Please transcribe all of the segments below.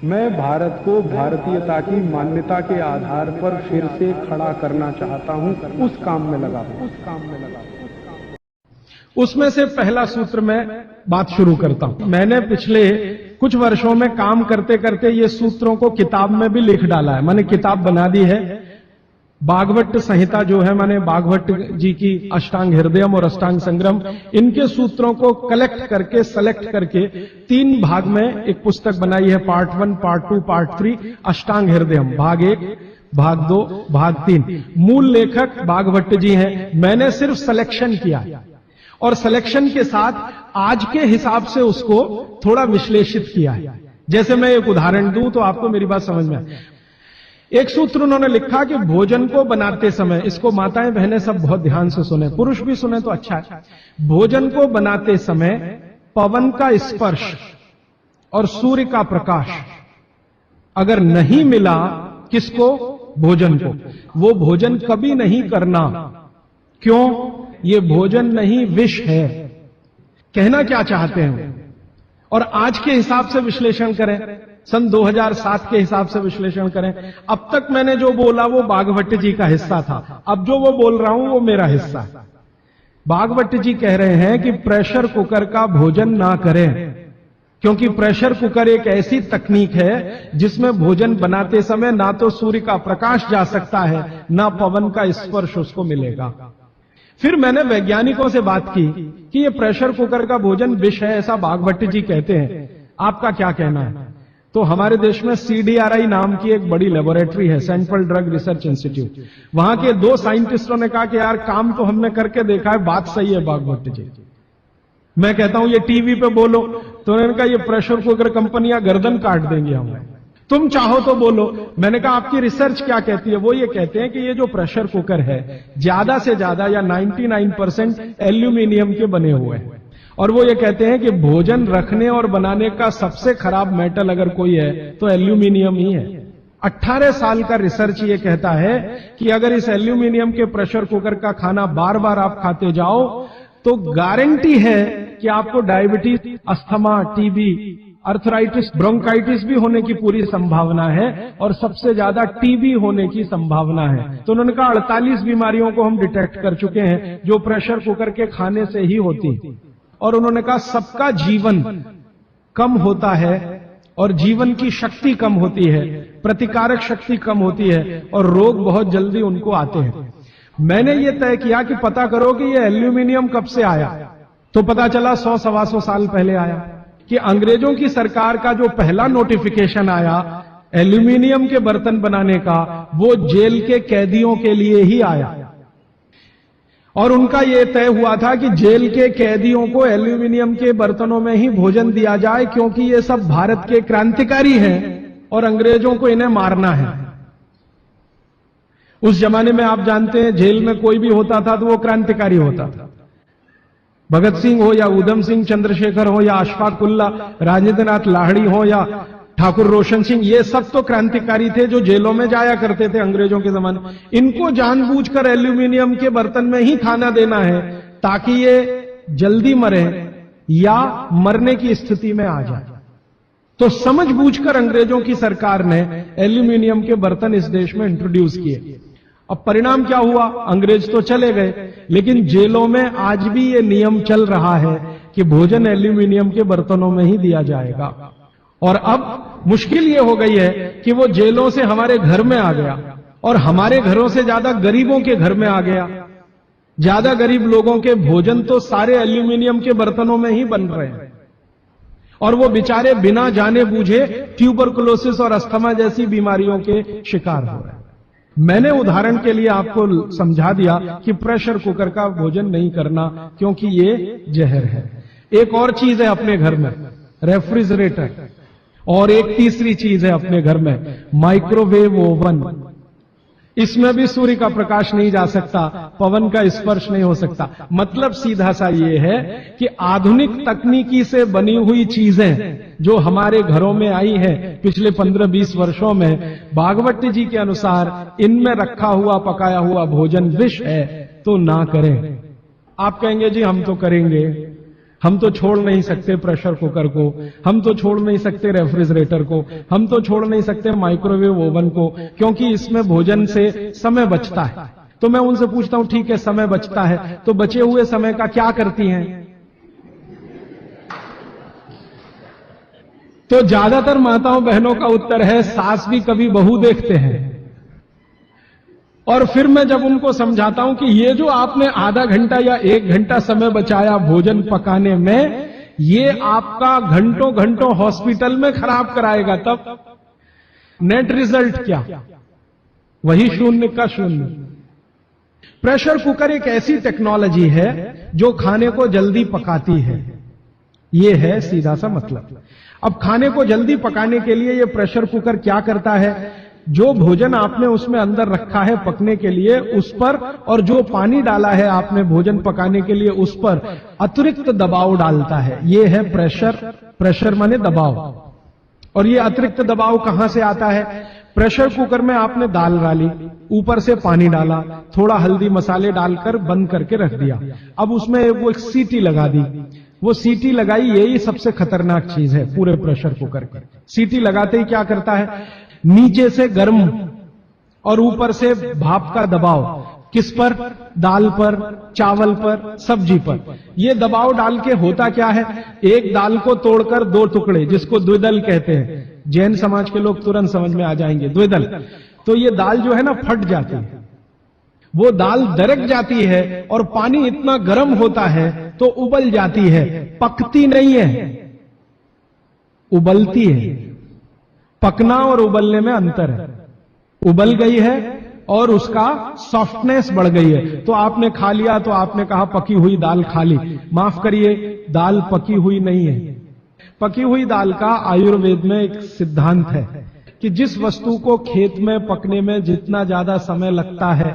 मैं भारत को भारतीयता की मान्यता के आधार पर फिर से खड़ा करना चाहता हूं, उस काम में लगा हूं। उसमें से पहला सूत्र मैं बात शुरू करता हूं। मैंने पिछले कुछ वर्षों में काम करते करते ये सूत्रों को किताब में भी लिख डाला है। मैंने किताब बना दी है, भागवत संहिता जो है, मैंने भागवत जी की अष्टांग हृदयम और अष्टांग संग्रम, इनके सूत्रों को कलेक्ट करके सेलेक्ट करके 3 भाग में एक पुस्तक बनाई है। पार्ट 1, पार्ट 2, पार्ट 3, अष्टांग हृदयम, भाग 1, भाग 2, भाग 3। मूल लेखक भागवत जी हैं। मैंने सिर्फ सिलेक्शन किया और सिलेक्शन के साथ आज के हिसाब से उसको थोड़ा विश्लेषित किया है। जैसे मैं एक उदाहरण दूं तो आपको मेरी बात समझ में आए। एक सूत्र उन्होंने लिखा कि भोजन को बनाते समय, इसको माताएं बहनें सब बहुत ध्यान से सुने, पुरुष भी सुने तो अच्छा है। भोजन को बनाते समय पवन का स्पर्श और सूर्य का प्रकाश अगर नहीं मिला, किसको? भोजन को, वो भोजन कभी नहीं करना। क्यों? ये भोजन नहीं, विष है। कहना क्या चाहते हैं? और आज के हिसाब से विश्लेषण करें, सन 2007 के हिसाब से विश्लेषण करें। अब तक मैंने जो बोला वो भागवत जी का हिस्सा था, अब जो वो बोल रहा हूं वो मेरा हिस्सा है। भागवत जी कह रहे हैं कि प्रेशर कुकर का भोजन ना करें, क्योंकि प्रेशर कुकर एक ऐसी तकनीक है जिसमें भोजन बनाते समय ना तो सूर्य का प्रकाश जा सकता है, ना पवन का स्पर्श उसको मिलेगा। फिर मैंने वैज्ञानिकों से बात की कि ये प्रेशर कुकर का भोजन विष है, ऐसा भागवत जी कहते हैं, आपका क्या कहना है? तो हमारे देश में CDRI नाम की एक बड़ी लेबोरेटरी है, सेंट्रल ड्रग रिसर्च इंस्टीट्यूट। वहां के 2 साइंटिस्टों ने कहा कि यार काम तो हमने करके देखा है, बात सही है भागवत जी। मैं कहता हूं ये टीवी पे बोलो, तो उन्होंने कहा ये प्रेशर कुकर कंपनियां गर्दन काट देंगी हमें, तुम चाहो तो बोलो। मैंने कहा आपकी रिसर्च क्या कहती है? वो ये कहते हैं कि ये जो प्रेशर कुकर है ज्यादा से ज्यादा या 99% एल्यूमिनियम के बने हुए हैं, और वो ये कहते हैं कि भोजन रखने और बनाने का सबसे खराब मेटल अगर कोई है तो एल्यूमिनियम ही है। 18 साल का रिसर्च ये कहता है कि अगर इस एल्यूमिनियम के प्रेशर कुकर का खाना बार बार आप खाते जाओ तो गारंटी है कि आपको diabetes, asthma, TB, arthritis, bronchitis भी होने की पूरी संभावना है, और सबसे ज्यादा टीबी होने की संभावना है। तो उन्होंने कहा 48 बीमारियों को हम डिटेक्ट कर चुके हैं जो प्रेशर कुकर के खाने से ही होती। और उन्होंने कहा सबका जीवन कम होता है और जीवन की शक्ति कम होती है, प्रतिकारक शक्ति कम होती है और रोग बहुत जल्दी उनको आते हैं। मैंने ये तय किया कि पता करो कि ये एल्यूमिनियम कब से आया, तो पता चला 100-125 साल पहले आया। कि अंग्रेजों की सरकार का जो पहला नोटिफिकेशन आया एल्यूमिनियम के बर्तन बनाने का, वो जेल के कैदियों के लिए ही आया, और उनका यह तय हुआ था कि जेल के कैदियों को एल्यूमिनियम के बर्तनों में ही भोजन दिया जाए, क्योंकि ये सब भारत के क्रांतिकारी हैं और अंग्रेजों को इन्हें मारना है। उस जमाने में आप जानते हैं जेल में कोई भी होता था तो वो क्रांतिकारी होता था। भगत सिंह हो या उधम सिंह, चंद्रशेखर हो या अशफाक उल्ला, राजेंद्र नाथ लाहिड़ी हो या ठाकुर रोशन सिंह, ये सब तो क्रांतिकारी थे जो जेलों में जाया करते थे अंग्रेजों के जमाने। इनको जानबूझकर एल्यूमिनियम के बर्तन में ही खाना देना है ताकि ये जल्दी मरे या मरने की स्थिति में आ जाए। तो समझबूझकर अंग्रेजों की सरकार ने एल्यूमिनियम के बर्तन इस देश में इंट्रोड्यूस किए। अब परिणाम क्या हुआ? अंग्रेज तो चले गए, लेकिन जेलों में आज भी ये नियम चल रहा है कि भोजन एल्यूमिनियम के बर्तनों में ही दिया जाएगा। और अब मुश्किल ये हो गई है कि वो जेलों से हमारे घर में आ गया, और हमारे घरों से ज्यादा गरीबों के घर में आ गया। ज्यादा गरीब लोगों के भोजन तो सारे एल्यूमिनियम के बर्तनों में ही बन रहे हैं, और वो बेचारे बिना जाने बूझे ट्यूबरकुलोसिस और अस्थमा जैसी बीमारियों के शिकार हो रहे हैं। मैंने उदाहरण के लिए आपको समझा दिया कि प्रेशर कुकर का भोजन नहीं करना, क्योंकि ये जहर है। एक और चीज है अपने घर में, रेफ्रिजरेटर, और एक तीसरी चीज है अपने घर में, माइक्रोवेव ओवन। इसमें भी सूर्य का प्रकाश नहीं जा सकता, पवन का स्पर्श नहीं हो सकता। मतलब सीधा सा ये है कि आधुनिक तकनीकी से बनी हुई चीजें जो हमारे घरों में आई हैं पिछले 15-20 वर्षों में, भागवत जी के अनुसार इनमें रखा हुआ पकाया हुआ भोजन विष है, तो ना करें। आप कहेंगे जी हम तो करेंगे, हम तो छोड़ नहीं सकते प्रेशर कुकर को, हम तो छोड़ नहीं सकते रेफ्रिजरेटर को, हम तो छोड़ नहीं सकते माइक्रोवेव ओवन को, क्योंकि इसमें भोजन से समय बचता है। तो मैं उनसे पूछता हूं, ठीक है समय बचता है, तो बचे हुए समय का क्या करती हैं? तो ज्यादातर माताओं बहनों का उत्तर है, सास भी कभी बहू देखते हैं। और फिर मैं जब उनको समझाता हूं कि ये जो आपने आधा घंटा या 1 घंटा समय बचाया भोजन पकाने में, ये आपका घंटों घंटों हॉस्पिटल में खराब कराएगा, तब नेट रिजल्ट क्या? वही शून्य का शून्य। प्रेशर कुकर एक ऐसी टेक्नोलॉजी है जो खाने को जल्दी पकाती है, ये है सीधा सा मतलब। अब खाने को जल्दी पकाने के लिए ये प्रेशर कुकर क्या करता है, जो भोजन आपने उसमें अंदर रखा है पकने के लिए उस पर, और जो पानी डाला है आपने भोजन पकाने के लिए उस पर अतिरिक्त दबाव डालता है। ये है प्रेशर। प्रेशर माने दबाव। और ये अतिरिक्त दबाव कहां से आता है? प्रेशर कुकर में आपने दाल डाली, ऊपर से पानी डाला, थोड़ा हल्दी मसाले डालकर बंद करके रख दिया। अब उसमें वो एक सीटी लगा दी। वो सीटी लगाई, यही सबसे खतरनाक चीज है पूरे प्रेशर कुकर की। सीटी लगाते ही क्या करता है, नीचे से गर्म और ऊपर से भाप का दबाव। किस पर? दाल पर, चावल पर, सब्जी पर। ये दबाव डाल के होता क्या है, एक दाल को तोड़कर 2 टुकड़े, जिसको द्विदल कहते हैं, जैन समाज के लोग तुरंत समझ में आ जाएंगे, द्विदल। तो ये दाल जो है ना फट जाती है, वो दाल दरक जाती है और पानी इतना गर्म होता है तो उबल जाती है, पकती नहीं है, उबलती है। पकना और उबलने में अंतर है। उबल गई है और उसका सॉफ्टनेस बढ़ गई है। तो आपने खा लिया तो आपने कहा पकी हुई दाल खा ली। माफ करिए, दाल पकी हुई नहीं है। पकी हुई दाल का आयुर्वेद में एक सिद्धांत है कि जिस वस्तु को खेत में पकने में जितना ज्यादा समय लगता है,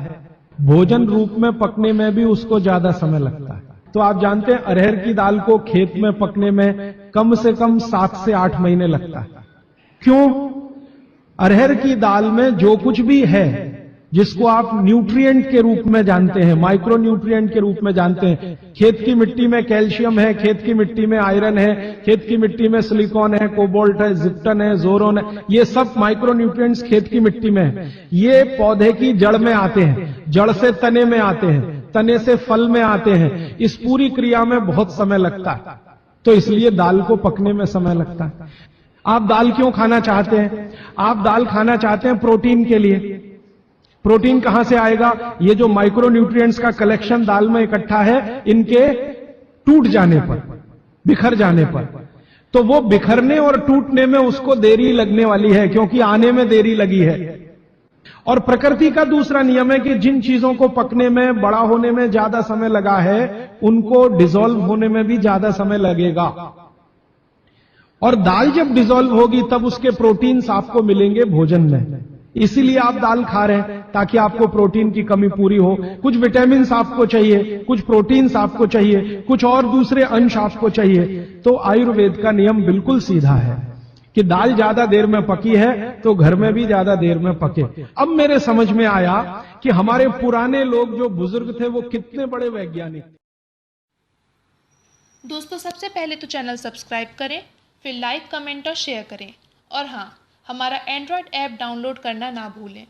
भोजन रूप में पकने में भी उसको ज्यादा समय लगता है। तो आप जानते हैं अरहर की दाल को खेत में पकने में कम से कम 7 से 8 महीने लगता है। क्यों? अरहर की दाल में जो कुछ भी है, जिसको आप न्यूट्रिएंट के रूप में जानते हैं, माइक्रो न्यूट्रिएंट के रूप में जानते हैं, खेत की मिट्टी में कैल्शियम है, खेत की मिट्टी में आयरन है, खेत की मिट्टी में सिलिकॉन है, कोबाल्ट है, जिप्टन है, जोरोन है, ये सब माइक्रो न्यूट्रिएंट्स खेत की मिट्टी में है। ये पौधे की जड़ में आते हैं, जड़ से तने में आते हैं, तने से फल में आते हैं। इस पूरी क्रिया में बहुत समय लगता है, तो इसलिए दाल को पकने में समय लगता है। आप दाल क्यों खाना चाहते हैं? आप दाल खाना चाहते हैं प्रोटीन के लिए। प्रोटीन कहां से आएगा? ये जो माइक्रो न्यूट्रिएंट्स का कलेक्शन दाल में इकट्ठा है, इनके टूट जाने पर, बिखर जाने पर, तो वो बिखरने और टूटने में उसको देरी लगने वाली है, क्योंकि आने में देरी लगी है। और प्रकृति का दूसरा नियम है कि जिन चीजों को पकने में, बड़ा होने में ज्यादा समय लगा है, उनको डिसॉल्व होने में भी ज्यादा समय लगेगा। और दाल जब डिसॉल्व होगी तब उसके प्रोटीन्स आपको मिलेंगे भोजन में। इसीलिए आप दाल खा रहे हैं, ताकि आपको प्रोटीन की कमी पूरी हो। कुछ विटामिन्स आपको चाहिए, कुछ प्रोटीन्स आपको चाहिए, कुछ और दूसरे अंश आपको चाहिए। तो आयुर्वेद का नियम बिल्कुल सीधा है कि दाल ज्यादा देर में पकी है तो घर में भी ज्यादा देर में पके। अब मेरे समझ में आया कि हमारे पुराने लोग जो बुजुर्ग थे वो कितने बड़े वैज्ञानिक। दोस्तों, सबसे पहले तो चैनल सब्सक्राइब करें, फिर लाइक, कमेंट और शेयर करें। और हाँ, हमारा एंड्रॉयड ऐप डाउनलोड करना ना भूलें।